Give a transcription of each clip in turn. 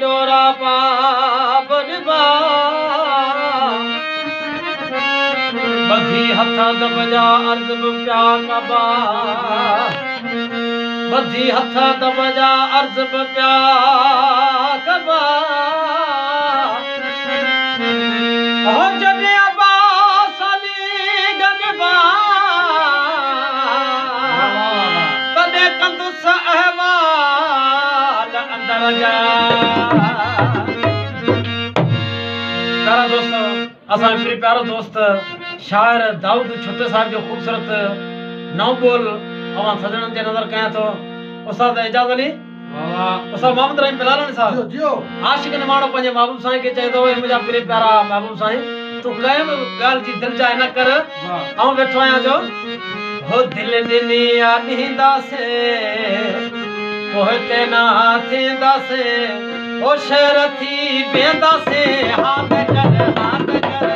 डोरा पाप निभा बधी हथा दबजा अर्ज प्या कबा बधी हथा दबजा अर्ज प्या कबा हो जने अब्बास अली गनबा तने कंदुस अहवाल अंदर जा प्यारा दोस्त असा मेरे प्यारो दोस्त शायर दाऊद छोटे साहब जो खूबसूरत नौ बोल अवां सजणन जे नजर कया तो उस्ताद एजाज अली वाह उस्ताद मोहम्मद रहीम बिलालानी साहब जियो आशिक ने मानो पंजे महबूब साईं के चए दो मुजा मेरे प्यारा महबूब साईं तू कयम गाल जी दिल जाए न कर वाह आऊं बैठो आया जो हो दिल दिनिया नींदा से पोहते ना थींदा से ओ शहर थी बेंदा से हाथ कर हाथ कर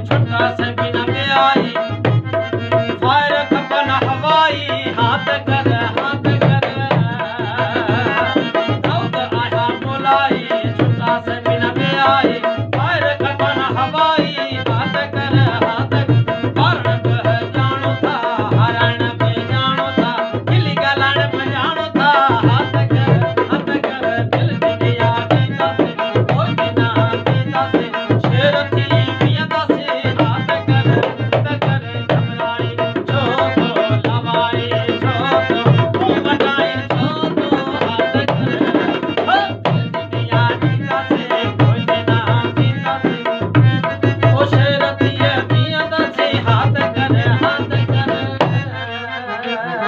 छोटा से बिना में आई